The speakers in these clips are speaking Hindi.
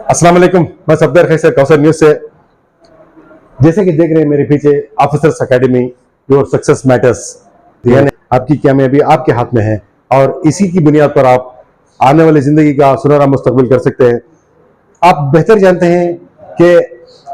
अस्सलाम वालेकुम। मैं सफदर खैसर कौसर न्यूज से। जैसे कि देख रहे हैं मेरे पीछे officers academy, your success matters, यानी आपकी कामयाबी आपके हाथ में है और इसी की बुनियाद पर आप आने वाली जिंदगी का सुनहरा मुस्तकबिल कर सकते हैं। आप बेहतर जानते हैं कि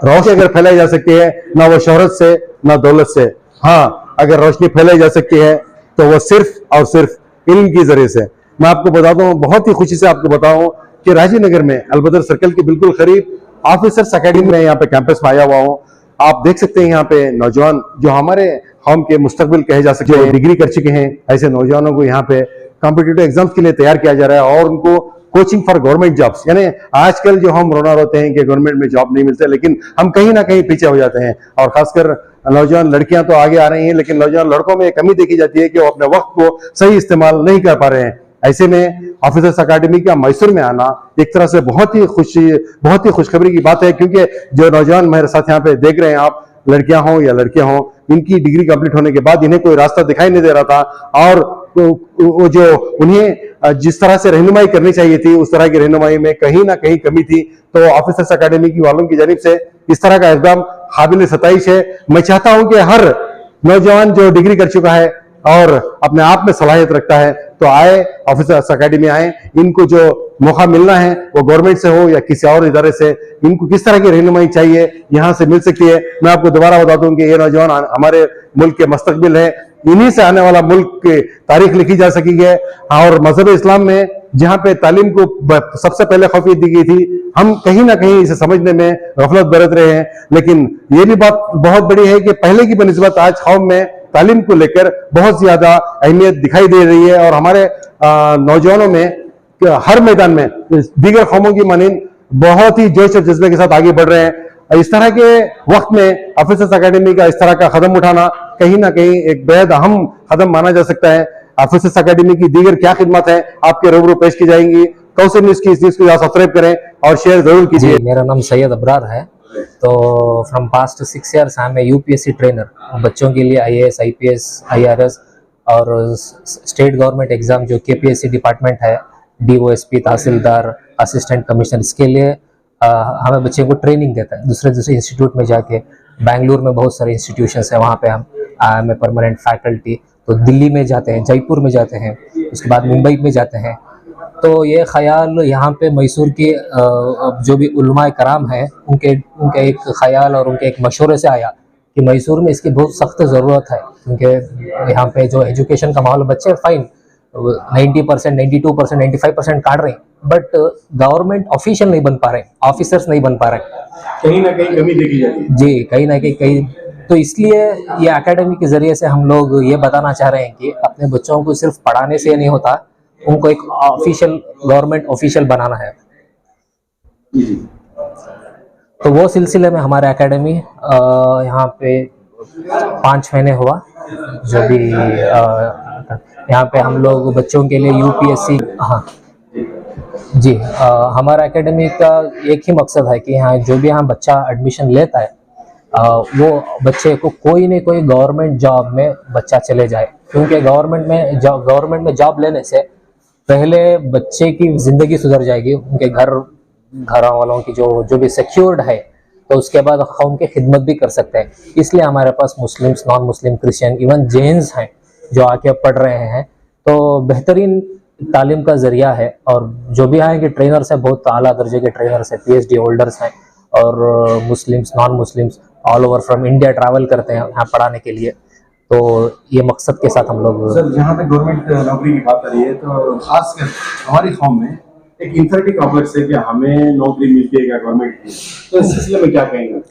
रोशनी अगर फैलाई जा सकती है ना वो शोहरत से ना दौलत से, हाँ अगर रोशनी फैलाई जा सकती है तो वो सिर्फ और सिर्फ इल्म के जरिए से। मैं आपको बताता हूँ, बहुत ही खुशी से आपको बताऊं कि राजीव नगर में अलबदर सर्कल के बिल्कुल करीब ऑफिसर्स एकेडमी में यहाँ पे कैंपस में आया हुआ हूँ। आप देख सकते हैं यहाँ पे नौजवान जो हमारे कौम के मुस्तकबिल कहे जा सकते हैं, डिग्री कर चुके हैं, ऐसे नौजवानों को यहाँ पे कॉम्पिटिटिव एग्जाम्स के लिए तैयार किया जा रहा है और उनको कोचिंग फॉर गवर्नमेंट जॉब्स। यानी आजकल जो हम रोना रोते हैं कि गवर्नमेंट में जॉब नहीं मिलते, लेकिन हम कहीं ना कहीं पीछे हो जाते हैं और खासकर नौजवान लड़कियां तो आगे आ रही हैं, लेकिन नौजवान लड़कों में कमी देखी जाती है कि वो अपने वक्त को सही इस्तेमाल नहीं कर पा रहे हैं। ऐसे में ऑफिसर्स अकेडमी का मैसूर में आना एक तरह से बहुत ही खुशखबरी की बात है, क्योंकि जो नौजवान मेरे साथ यहाँ पे देख रहे हैं आप, लड़कियां हों या लड़के हों, इनकी डिग्री कंप्लीट होने के बाद इन्हें कोई रास्ता दिखाई नहीं दे रहा था और वो जो उन्हें जिस तरह से रहनुमाई करनी चाहिए थी उस तरह की रहनुमाई में कहीं ना कहीं कमी थी। तो ऑफिसर्स अकेडमी की वालों की जानिब से इस तरह का इकदाम काबिल सताइश है। मैं चाहता हूं कि हर नौजवान जो डिग्री कर चुका है और अपने आप में सलाहियत रखता है तो आए, ऑफिसर्स अकेडमी आए। इनको जो मौका मिलना है वो गवर्नमेंट से हो या किसी और इदारे से, इनको किस तरह की रहनुमाई चाहिए यहाँ से मिल सकती है। मैं आपको दोबारा बता दूं कि ये नौजवान हमारे मुल्क के मुस्तकबिल है, इन्हीं से आने वाला मुल्क की तारीख लिखी जा सकेगी। और मजहब इस्लाम में जहां पे तालीम को सबसे पहले खौफियत दी गई थी, हम कहीं ना कहीं इसे समझने में गफलत बरत रहे हैं। लेकिन ये भी बात बहुत बड़ी है कि पहले की बनिस्बत आज कौम में तालीम को लेकर बहुत ज्यादा अहमियत दिखाई दे रही है और हमारे नौजवानों में हर मैदान में दीगर कौमों की मानिंद बहुत ही जोश और जज्बे के साथ आगे बढ़ रहे हैं। इस तरह के वक्त में ऑफिसर्स अकेडमी का इस तरह का कदम उठाना कहीं ना कहीं एक बेहद अहम कदम माना जा सकता है। ऑफिसर्स अकेडमी की दीगर क्या खिदमत है आपके रूबरू पेश की जाएंगी। कौसर न्यूज की इस न्यूज को सब्सक्राइब करें और शेयर जरूर कीजिए। मेरा नाम सैयद अबरार है। तो from past 6 years I am a UPSC trainer, बच्चों के लिए आईएएस, आईपीएस, आईआरएस और स्टेट गवर्नमेंट एग्जाम जो केपीएससी डिपार्टमेंट है, डीओएसपी, तहसीलदार, असिस्टेंट कमिश्नर, इसके लिए हमें बच्चे को ट्रेनिंग देता है दूसरे इंस्टीट्यूट में जाके। बेंगलुरु में बहुत सारे इंस्टीट्यूशंस है, वहाँ पे हम I am a permanent faculty. तो दिल्ली में जाते हैं, जयपुर में जाते हैं, उसके बाद मुंबई में जाते हैं। तो ये ख्याल यहाँ पे मैसूर के जो भी उलमा कराम हैं उनके एक ख्याल और उनके एक मशवरे से आया कि मैसूर में इसकी बहुत सख्त ज़रूरत है, क्योंकि यहाँ पे जो एजुकेशन का माहौल, बच्चे फाइन 90%, 92%, 95% काट रहे हैं, बट गवर्नमेंट ऑफिशियल नहीं बन पा रहे, ऑफिसर्स नहीं बन पा रहे, कहीं ना कहीं कमी देखी जाती है जी, कहीं ना कहीं। तो इसलिए ये एकेडमी के जरिए से हम लोग ये बताना चाह रहे हैं कि अपने बच्चों को सिर्फ पढ़ाने से नहीं होता, उनको एक ऑफिशियल गवर्नमेंट ऑफिशियल बनाना है। तो वो सिलसिले में हमारे एकेडमी यहाँ पे 5 महीने हुआ जो भी यहाँ पे हम लोग बच्चों के लिए यूपीएससी, हाँ जी, हमारा एकेडमी का एक ही मकसद है कि यहाँ जो भी यहाँ बच्चा एडमिशन लेता है वो बच्चे को कोई न कोई गवर्नमेंट जॉब में बच्चा चले जाए, क्योंकि गवर्नमेंट में जॉब लेने से पहले बच्चे की जिंदगी सुधर जाएगी, उनके घर वालों की जो भी सिक्योर्ड है, तो उसके बाद कौम की खिदमत भी कर सकते हैं। इसलिए हमारे पास Muslims, non Muslim, Christian, even Jains हैं जो आके पढ़ रहे हैं। तो बेहतरीन तालीम का जरिया है और जो भी आएंगे ट्रेनर्स हैं, बहुत आला दर्जे के ट्रेनर्स हैं, पीएचडी होल्डर्स हैं और Muslims, non Muslims all over from India travel करते हैं यहाँ पढ़ाने के लिए। तो ये मकसद के साथ हम लोग सर, जहाँ तक गवर्नमेंट नौकरी की बात करी है तो खासकर हमारी कौम में एक इंफिनिटी कॉम्प्लेक्स है कि हमें नौकरी मिलती है क्या गवर्नमेंट की, तो इस सिलसिले में क्या कहेंगे?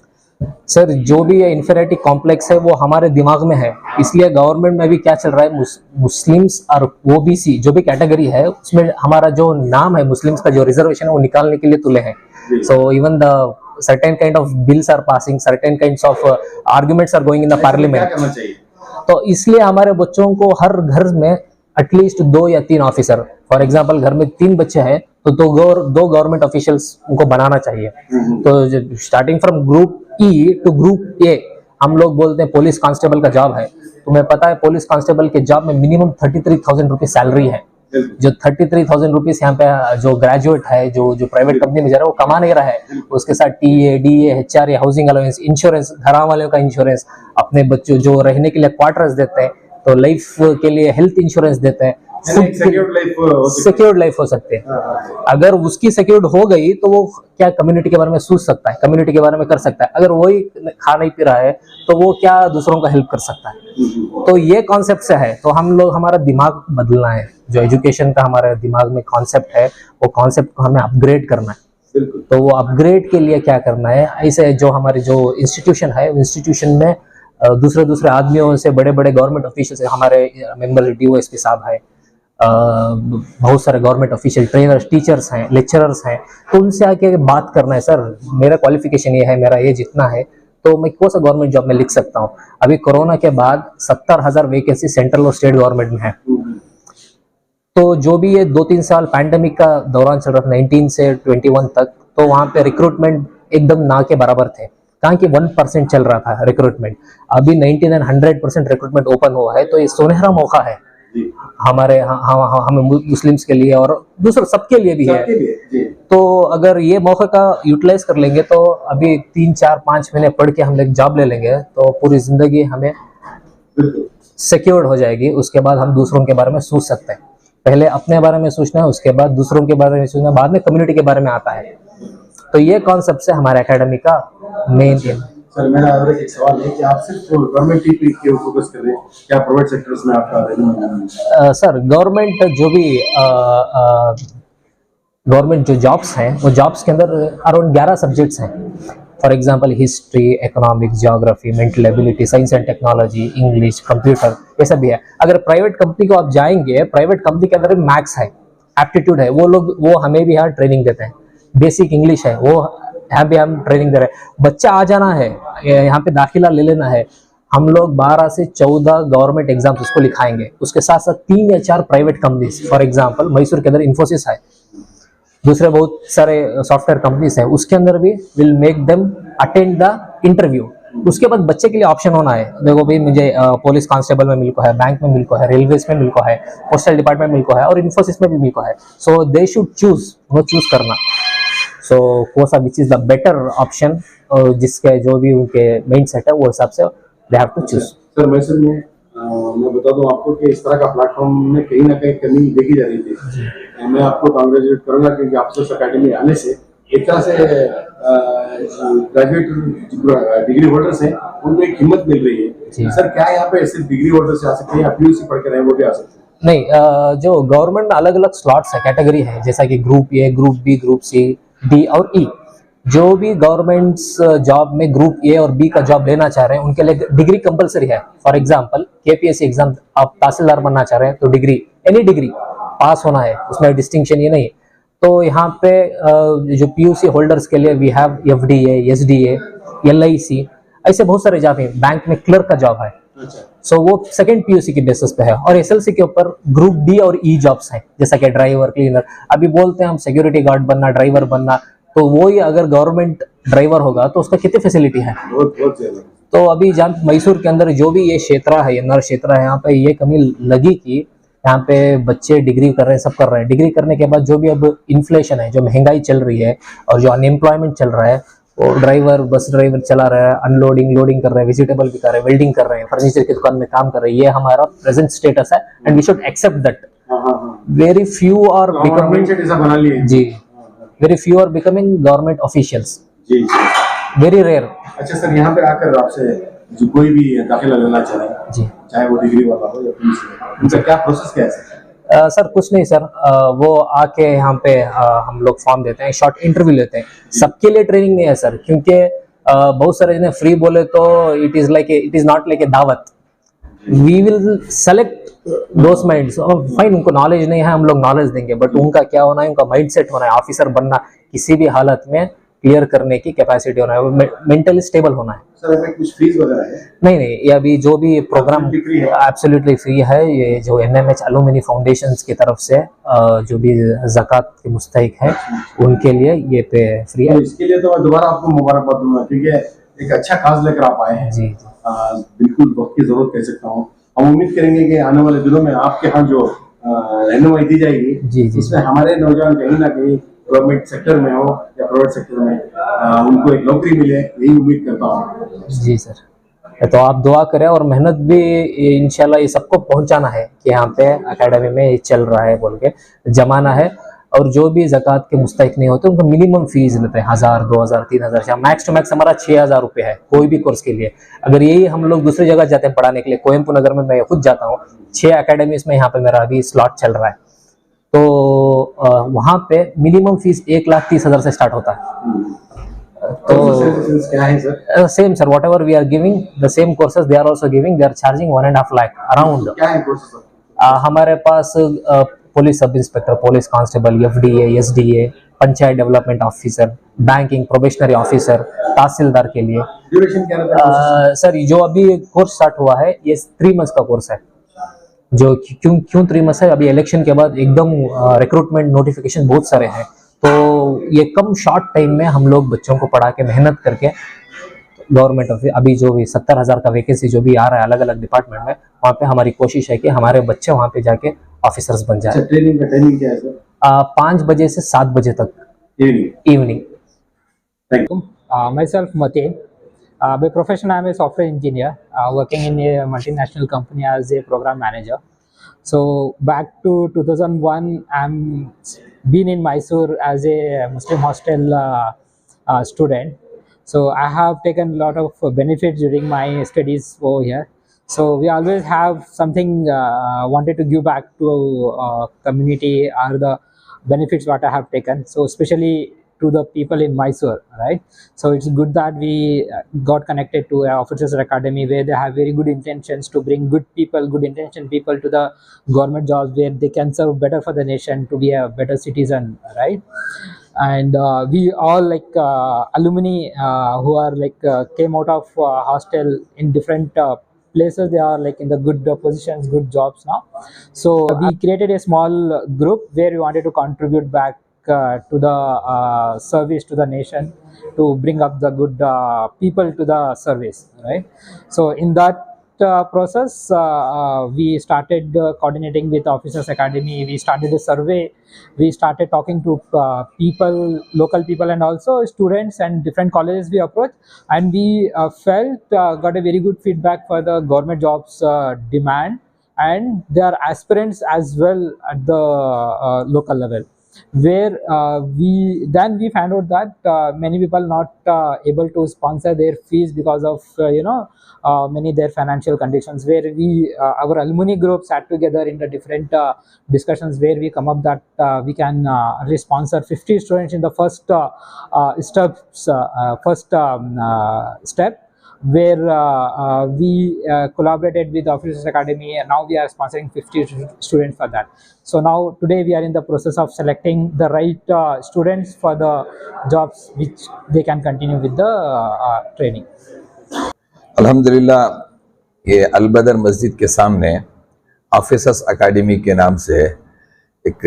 सर, जो भी ये इंफिनिटी कॉम्प्लेक्स है वो हमारे दिमाग में है, इसलिए गवर्नमेंट में भी क्या चल रहा है, मुस्लिम्स और ओबीसी जो भी कैटेगरी है उसमें हमारा जो नाम है, मुस्लिम्स का जो रिजर्वेशन है वो निकालने के लिए तुले हैं। So even the certain kind of bills are passing, certain kinds of arguments are going in the parliament। तो इसलिए हमारे बच्चों को हर घर में एटलीस्ट 2 या 3 ऑफिसर, फॉर एग्जांपल घर में 3 बच्चे हैं तो 2 गवर्नमेंट ऑफिशियल्स उनको बनाना चाहिए। तो starting from group E to group A हम लोग बोलते हैं पुलिस कांस्टेबल का जॉब है। तुम्हें पता है पुलिस कांस्टेबल के जॉब में मिनिमम 33,000 रुपये सैलरी है। जो 33,000 रुपीज यहाँ पे जो ग्रेजुएट है, जो जो प्राइवेट कंपनी में जा रहा है, वो कमा नहीं रहा है, उसके साथ TA, DA, HRA, housing allowance, insurance, घर वालों का इंश्योरेंस, अपने बच्चों जो रहने के लिए क्वार्टर्स देते हैं, तो लाइफ के लिए हेल्थ इंश्योरेंस देते हैं, सिक्योर्ड लाइफ हो सकती है। अगर उसकी सिक्योर्ड हो गई तो वो क्या कम्युनिटी के बारे में सोच सकता है, कम्युनिटी के बारे में कर सकता है। अगर वही खा नहीं पी रहा है तो वो क्या दूसरों को हेल्प कर सकता है। तो ये कॉन्सेप्ट से है, तो हम लोग, हमारा दिमाग बदलना है, जो एजुकेशन का हमारे दिमाग में कॉन्सेप्ट है, वो कॉन्सेप्ट को हमें अपग्रेड करना है। तो वो अपग्रेड के लिए क्या करना है, ऐसे जो हमारे जो इंस्टीट्यूशन है, इंस्टीट्यूशन में दूसरे आदमियों से, बड़े बड़े गवर्नमेंट ऑफिशियल से, हमारे मेंबर डीओएसपी साहब है, बहुत सारे गवर्नमेंट ऑफिशियल, ट्रेनर्स, टीचर्स हैं, लेक्चरर्स हैं, तो उनसे आके बात करना है, सर मेरा क्वालिफिकेशन ये है, मेरा ये जितना है, तो मैं कौन सा गवर्नमेंट जॉब में लिख सकता हूँ। अभी कोरोना के बाद 70,000 वैकेंसी सेंट्रल और स्टेट गवर्नमेंट में है। तो जो भी ये 2-3 साल पैंडेमिक का दौरान चल रहा था, 19 से 21 तक, तो वहाँ पे रिक्रूटमेंट एकदम ना के बराबर थे, कहाँ कि 1% चल रहा था रिक्रूटमेंट। अभी 99 100% रिक्रूटमेंट ओपन हुआ है, तो ये सुनहरा मौका है हमारे हमें मुस्लिम्स के लिए और दूसरे सबके लिए भी है। तो अगर ये मौका का यूटिलाइज कर लेंगे तो अभी 3-4-5 महीने पढ़ के हम लोग जॉब ले लेंगे तो पूरी जिंदगी हमें सिक्योर्ड हो जाएगी। उसके बाद हम दूसरों के बारे में सोच सकते हैं। पहले अपने बारे में सोचना है, उसके बाद दूसरों के बारे में सोचना, बाद में कम्युनिटी के बारे में आता है। तो ये कॉन्सेप्ट से हमारे एकेडमी का मेन एम। सर मेरा एक सवाल है कि आप सिर्फ गवर्नमेंट की पे फोकस कर रहे हैं, क्या प्राइवेट सेक्टर्स में आपका सर गवर्नमेंट जो भी गवर्नमेंट जो जॉब्स हैं, वो जॉब्स के अंदर अराउंड 11 सब्जेक्ट्स हैं। For example history, economics, geography, mental ability, science and technology, English, computer, ये सब भी है। अगर प्राइवेट कंपनी को आप जाएंगे, प्राइवेट कंपनी के अंदर मैथ्स है, एप्टीट्यूड है, वो हमें भी यहाँ ट्रेनिंग देते हैं। बेसिक इंग्लिश है, वो यहाँ पे हम ट्रेनिंग दे रहे हैं। बच्चा आ जाना है, यहाँ पे दाखिला ले लेना है। हम लोग 12 से 14 गवर्नमेंट एग्जाम्स उसको लिखाएंगे, उसके साथ साथ 3 या 4 private companies, for example Mysore के अंदर इन्फोसिस है, दूसरे बहुत सारे सॉफ्टवेयर कंपनीज हैं, उसके अंदर भी will make them attend the interview. उसके बाद बच्चे के लिए ऑप्शन होना है, देखो भाई मुझे पुलिस कांस्टेबल में मिलको है, बैंक में मिलको है, रेलवेज में मिलको है, पोस्टल डिपार्टमेंट में मिलको है और इन्फोसिस में भी मिलको है। सो दे शुड चूज, वो चूज करना। सो कौन सा which is the better option, जिसके जो भी उनके मेन सेट है वो हिसाब से they have to choose. Sir Mysore में मैं बता दूं आपको कि इस तरह का प्लेटफॉर्म में कहीं ना कहीं कमी देखी जा रही थी। मैं आपको कांग्रेचुलेट करूंगा क्योंकि आपसे अकेडमी आने से एक तरह से ग्रेजुएट डिग्री होल्डर्स हैं उनको एक हिम्मत मिल रही है। सर क्या यहाँ पे सिर्फ डिग्री होल्डर से आ सकते हैं या पीयूसी पढ़ कर वो भी आ सकते हैं? नहीं, जो गवर्नमेंट में अलग अलग स्लॉट्स है, कैटेगरी है, जैसा कि group A, group B, group C, D और ई। जो भी गवर्नमेंट्स जॉब में ग्रुप ए और बी का जॉब लेना चाह रहे हैं उनके लिए डिग्री कंपलसरी है। फॉर एग्जांपल केपीएससी एग्जाम, आप तहसीलदार बनना चाह रहे हैं तो डिग्री, एनी डिग्री पास होना है, उसमें डिस्टिंक्शन ये नहीं। तो यहाँ पे जो पीयूसी होल्डर्स के लिए we have FDA, SDA, LIC, ऐसे बहुत सारे जॉब हैं। बैंक में क्लर्क का जॉब है, सो वो सेकंड पीयूसी की बेसिस पे है। और एसएलसी के ऊपर ग्रुप डी और ई जॉब्स हैं, जैसा कि ड्राइवर, क्लीनर। अभी बोलते हैं हम सिक्योरिटी गार्ड बनना, ड्राइवर बनना, तो वो ही अगर गवर्नमेंट ड्राइवर होगा तो उसका कितनी फैसिलिटी है। तो अभी जहाँ मैसूर के अंदर जो भी ये क्षेत्र है, ये नर क्षेत्र है, यहाँ पे ये कमी लगी कि यहाँ पे बच्चे डिग्री कर रहे हैं, सब कर रहे हैं। डिग्री करने के बाद जो भी अब इन्फ्लेशन है, जो महंगाई चल रही है और जो अनएम्प्लॉयमेंट चल रहा है, वो ड्राइवर, बस ड्राइवर चला रहा है, अनलोडिंग, लोडिंग कर रहे हैं, वेजिटेबल भी कर रहे हैं, वेल्डिंग कर रहे हैं, फर्नीचर की दुकान में काम कर रहे हैं। ये हमारा प्रेजेंट स्टेटस है and we should accept that. Very few are becoming, जी, very few are becoming government officials, very rare. अच्छा सर, यहाँ पे आकर आपसे जो कोई भी दाखिला लेना चाहे जी, चाहे वो डिग्री वाला हो या पीयूसी, उनका क्या प्रोसेस क्या है? सर कुछ नहीं सर, वो आके यहाँ पे हम लोग फॉर्म देते हैं, शॉर्ट इंटरव्यू लेते हैं। सबके लिए ट्रेनिंग नहीं है सर, क्योंकि बहुत सारे जने फ्री बोले तो it is not like a दावत। We will select those minds, fine, उनको नॉलेज नहीं है, हम लोग नॉलेज देंगे, बट उनका क्या होना है, उनका माइंडसेट होना है, ऑफिसर बनना, किसी भी हालत में क्लियर करने की कैपेसिटी होना है, मेंटली स्टेबल होना है। सर हमें कुछ फीस वगैरह है? नहीं, ये अभी जो भी प्रोग्राम एब्सोल्युटली फ्री है। ये जो एनएमएच अलुमिनी फाउंडेशंस की तरफ से जो भी ज़कात के मुस्तहिक है उनके लिए ये पे फ्री है। तो इसके लिए तो मैं दोबारा आपको मुबारकबाद दूंगा क्योंकि एक अच्छा काज लेकर आप आए हैं। जी, बिल्कुल वक्त की जरूरत कह सकता हूँ। हम उम्मीद करेंगे कि आने वाले दिनों में आपके यहाँ जो रहनुमाई दी जाएगी। जी, जी। इसमें हमारे नौजवान कहीं ना कहीं गवर्नमेंट सेक्टर में हो या प्राइवेट सेक्टर में उनको एक नौकरी मिले, यही उम्मीद करता हूँ। जी सर, तो आप दुआ करें और मेहनत भी इंशाल्लाह ये सबको पहुंचाना है कि यहाँ पे एकेडमी में ये चल रहा है बोल के जमाना है। और जो भी ज़कात के मुस्तहिक नहीं होते उनको मिनिमम फीस लेते हैं 1000, 2000, 3000 या मैक्स टू मैक्स हमारा 6000 रुपये है कोई भी कोर्स के लिए। अगर यही हम लोग दूसरी जगह जाते हैं पढ़ाने के लिए, कोयम्पुर नगर में मैं खुद जाता हूँ, 6 एकेडमीज में यहाँ पे मेरा अभी स्लॉट चल रहा है, तो वहाँ पे मिनिमम फीस 1,30,000 से स्टार्ट होता है। तो क्या है sir? Same sir, whatever we are giving the same courses they are also giving, they are charging 1.5 lakh around. क्या है कोर्सेज? हमारे पास police sub inspector, police constable, FDA, SDA, panchayat development officer, banking, probationary officer, tehsildar के लिए। ड्यूरेशन क्या रहता है सर जो अभी कोर्स स्टार्ट हुआ है ये 3 मंथ्स का कोर्स है। जो क्यों 3 मंथ्स है, अभी इलेक्शन के बाद एकदम रिक्रूटमेंट नोटिफिकेशन बहुत सारे हैं, तो ये कम शॉर्ट टाइम में हम लोग बच्चों को पढ़ा के मेहनत करके गवर्नमेंट ऑफिस अभी जो भी 70,000 का वैकेंसी जो भी आ रहा है अलग अलग डिपार्टमेंट में, वहाँ पे हमारी कोशिश है कि हमारे बच्चे वहाँ पे जाके ऑफिसर्स बन जाए। ट्रेनिंग का टाइमिंग क्या है सर? 5 बजे से 7 बजे तक evening. Thank you. Myself Mateen. By profession, I am a software engineer working in a multinational company as a program manager. So back to 2001, I'm been in Mysore as a Muslim hostel student. So I have taken a lot of benefits during my studies over here. So we always have something wanted to give back to community or the benefits what I have taken. So especially to the people in Mysore, right? So it's good that we got connected to Officers Academy where they have very good intentions to bring good people, good intention people to the government jobs where they can serve better for the nation, to be a better citizen, right? And we all like alumni who are like came out of hostel in different places. They are like in the good positions, good jobs now. So we created a small group where we wanted to contribute back to the service to the nation, to bring up the good people to the service, right? So in that process, we started coordinating with Officers Academy. We started a survey. We started talking to people, local people, and also students and different colleges we approached, and we felt got a very good feedback for the government jobs demand, and there are aspirants as well at the local level, where we found out that many people not able to sponsor their fees because of many their financial conditions, where we our alumni group sat together in the different discussions where we come up that we can sponsor 50 students in the first step, where we collaborated with Officers Academy, and now we are sponsoring 50 students for that. So now today we are in the process of selecting the right students for the jobs which they can continue with the training. अल्हम्दुलिल्लाह, ये अलबदर मस्जिद के सामने ऑफिसर्स अकाडमी के नाम से एक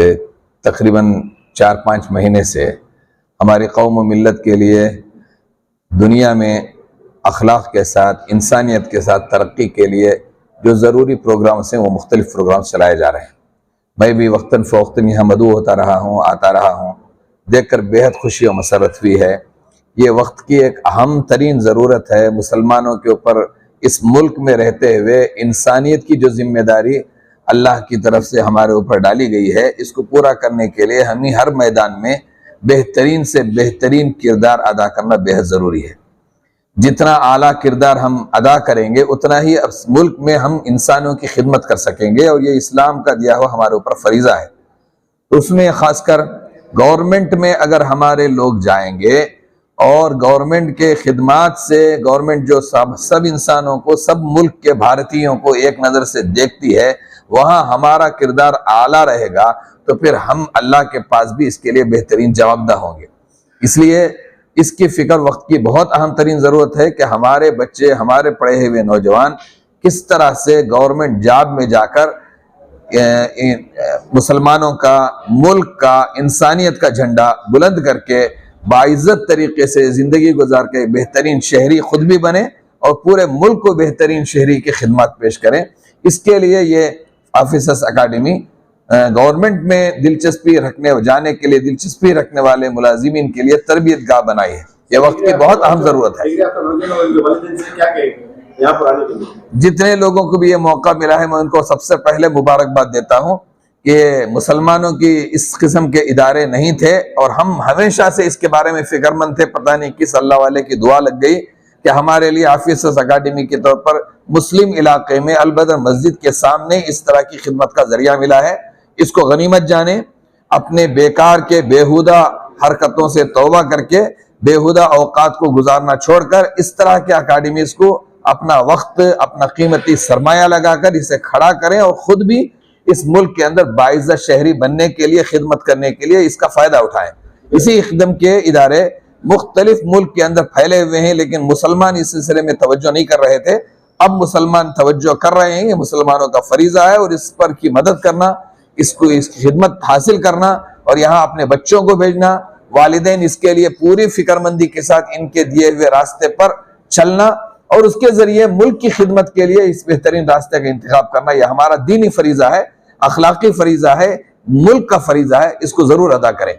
तकरीबन 4-5 महीने से हमारी कौम व मिल्लत के लिए दुनिया में अखलाक के साथ, इंसानियत के साथ तरक्की के लिए जो ज़रूरी प्रोग्राम्स हैं वो मुख्तलिफ़ प्रोग्राम्स चलाए जा रहे हैं। मैं भी वक्तन फ़वक्तन यहाँ मदऊ होता रहा हूँ, आता रहा हूँ, देखकर बेहद खुशी और मसरत हुई है। ये वक्त की एक अहम तरीन ज़रूरत है। मुसलमानों के ऊपर इस मुल्क में रहते हुए इंसानियत की जो जिम्मेदारी अल्लाह की तरफ से हमारे ऊपर डाली गई है, इसको पूरा करने के लिए हमें हर मैदान में बेहतरीन से बेहतरीन किरदार अदा करना बेहद ज़रूरी है। जितना आला किरदार हम अदा करेंगे उतना ही मुल्क में हम इंसानों की खिदमत कर सकेंगे, और ये इस्लाम का दिया हुआ हमारे ऊपर फरीज़ा है। तो उसमें ख़ासकर गवर्नमेंट में अगर हमारे लोग जाएंगे और गवर्नमेंट के खिदमात से, गवर्नमेंट जो सब इंसानों को, सब मुल्क के भारतीयों को एक नज़र से देखती है, वहाँ हमारा किरदार आला रहेगा, तो फिर हम अल्लाह के पास भी इसके लिए बेहतरीन जवाबदेह होंगे। इसलिए इसकी फ़िक्र वक्त की बहुत अहम तरीन ज़रूरत है कि हमारे बच्चे, हमारे पढ़े हुए नौजवान किस तरह से गवर्नमेंट जॉब में जाकर मुसलमानों का, मुल्क का, इंसानियत का झंडा बुलंद करके बाइज़्ज़त तरीके से ज़िंदगी गुजार के बेहतरीन शहरी खुद भी बने और पूरे मुल्क को बेहतरीन शहरी की खिदमत पेश करें। इसके लिए ये ऑफिसर्स अकाडमी गवर्नमेंट में दिलचस्पी दिलचस्पी रखने वाले मुलाजिमीन के लिए तरबियत गाह बनाई है। ये वक्त की बहुत अहम जरूरत है। जितने लोगों को भी ये मौका मिला है मैं उनको सबसे पहले मुबारकबाद देता हूँ कि मुसलमानों की इस किस्म के इदारे नहीं थे और हम हमेशा से इसके बारे में फिक्रमंद थे। पता नहीं किस अल्लाह वाले की दुआ लग गई कि हमारे लिए ऑफिसर्स अकाडमी के तौर पर मुस्लिम इलाके में अलबदर मस्जिद के सामने इस तरह की खिदमत का जरिया मिला है। इसको गनीमत जाने, अपने बेकार के बेहुदा हरकतों से तौबा करके बेहुदा औकात को गुजारना छोड़कर इस तरह के अकाडमीज को अपना वक्त, अपना कीमती सरमाया लगाकर इसे खड़ा करें और खुद भी इस मुल्क के अंदर बाइज़्ज़त शहरी बनने के लिए, खिदमत करने के लिए इसका फायदा उठाएं। इसी किस्म के इदारे मुख्तलिफ मुल्क के अंदर फैले हुए हैं, लेकिन मुसलमान इस सिलसिले में तवज्जो नहीं कर रहे थे। अब मुसलमान तवज्जो कर रहे हैं। ये मुसलमानों का फरीजा है और इस पर की मदद करना, इसकी खिदमत हासिल करना और यहाँ अपने बच्चों को भेजना, वालिदैन इसके लिए पूरी फिक्रमंदी के साथ इनके दिए हुए रास्ते पर चलना और उसके जरिए मुल्क की खिदमत के लिए इस बेहतरीन रास्ते का इंतखाब करना, यह हमारा दीनी फरीजा है, अखलाकी फरीजा है, मुल्क का फरीजा है। इसको जरूर अदा करें।